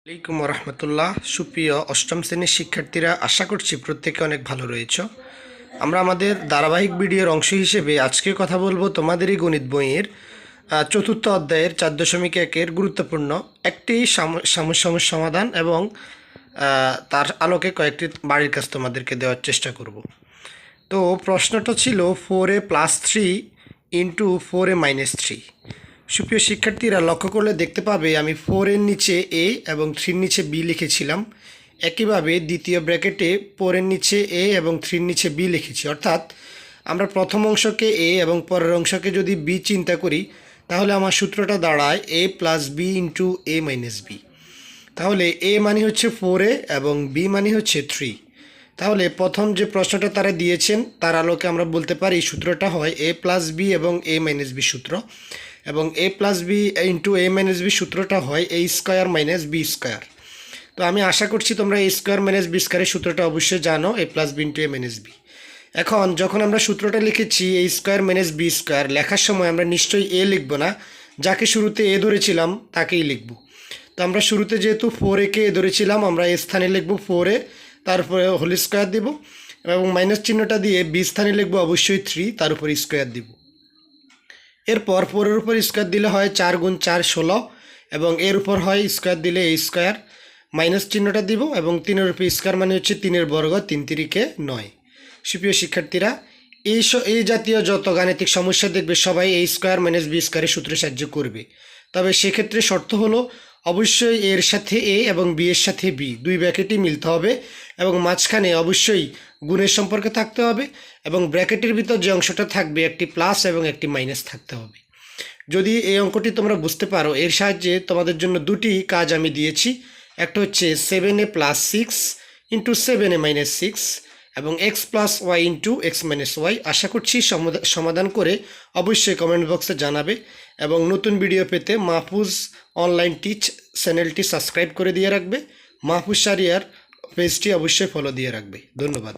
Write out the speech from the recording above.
আলাইকুম রহমতুল্লাহ। সুপ্রিয় অষ্টম শ্রেণীর শিক্ষার্থীরা, আশা করছি প্রত্যেকে অনেক ভালো রয়েছে। আমরা আমাদের ধারাবাহিক ভিডিওর অংশ হিসেবে আজকে কথা বলবো তোমাদেরই গণিত বইয়ের চতুর্থ অধ্যায়ের 4.1-এর গুরুত্বপূর্ণ একটি সমস্যার সমাধান এবং তার আলোকে কয়েকটি বাড়ির কাজ তোমাদেরকে দেওয়ার চেষ্টা করব। তো প্রশ্নটা ছিল 4a+3 ইন্টু 4a-3। সুপ্রিয় শিক্ষার্থীরা, লক্ষ্য করলে দেখতে পাবে আমি 4-এর নিচে এ এবং 3-র নিচে বি লিখেছিলাম। একইভাবে দ্বিতীয় ব্র্যাকেটে 4-এর নিচে এ এবং 3-র নিচে বি লিখেছি। অর্থাৎ আমরা প্রথম অংশকে এ এবং পরের অংশকে যদি বি চিন্তা করি, তাহলে আমার সূত্রটা দাঁড়ায় a plus B into a minus B. তাহলে এ মানে হচ্ছে 4a এবং বি মানে হচ্ছে 3। তাহলে প্রথম যে প্রশ্নটা তারা দিয়েছেন তার আলোকে আমরা বলতে পারি সূত্রটা হয় a প্লাস বি এবং a মাইনাস বি সূত্র, এবং a plus B into a minus B সূত্রটা হয় a square minus B square. তো আমি আশা করছি তোমরা a স্কোয়ার মাইনাস বি স্কোয়ারের সূত্রটা অবশ্যই জানো, a plus B into a minus B. এখন যখন আমরা সূত্রটা লিখেছি a square minus B square, লেখার সময় আমরা নিশ্চয়ই a লিখব না, যাকে শুরুতে a ধরেছিলাম তাকেই লিখব। তো আমরা শুরুতে যেহেতু 4a-কে ধরেছিলাম, আমরা এ স্থানে লিখব 4a, তারপরে হোল স্কোয়ার দিব এবং মাইনাস চিহ্নটা দিয়ে বি স্থানে লিখব অবশ্যই 3, তার উপর স্কোয়ার দিব। এরপর 4-এর উপর স্কোয়ার দিলে হয় 4 গুণ 4 16, এবং এর উপর হয় স্কোয়ার দিলে এ স্কোয়ার, মাইনাস চিহ্নটা দিব এবং 3-এর উপর স্কোয়ার মানে হচ্ছে 3-এর বর্গ, 3 3-কে 9। সুপ্রিয় শিক্ষার্থীরা, এই জাতীয় যত গাণিতিক সমস্যা দেখবে সবাই a স্কোয়ার মাইনাস বি স্কোয়ারের সূত্রে সাহায্য করবে। তবে সেক্ষেত্রে শর্ত হলো অবশ্যই এর সাথে এ এবং বি এর সাথে বি দুই ব্র্যাকেটই মিলতে হবে, এবং মাঝখানে অবশ্যই গুণের সম্পর্কে থাকতে হবে, এবং ব্র্যাকেটের ভিতর যে অংশটা থাকবে একটি প্লাস এবং একটি মাইনাস থাকতে হবে। যদি এই অঙ্কটি তোমরা বুঝতে পারো, এর সাহায্যে তোমাদের জন্য দুটি কাজ আমি দিয়েছি। একটা হচ্ছে 7a+6 ইন্টু 7a-6 এবং x plus Y into X minus Y. আশা করছি সমাধান করে অবশ্যই কমেন্ট বক্সে জানাবে, এবং নতুন ভিডিও পেতে মাহফুজ অনলাইন টিচ চ্যানেলটি সাবস্ক্রাইব করে দিয়ে রাখবে। মাহফুজ শারিয়ার পেজটি অবশ্যই ফলো দিয়ে রাখবে। ধন্যবাদ।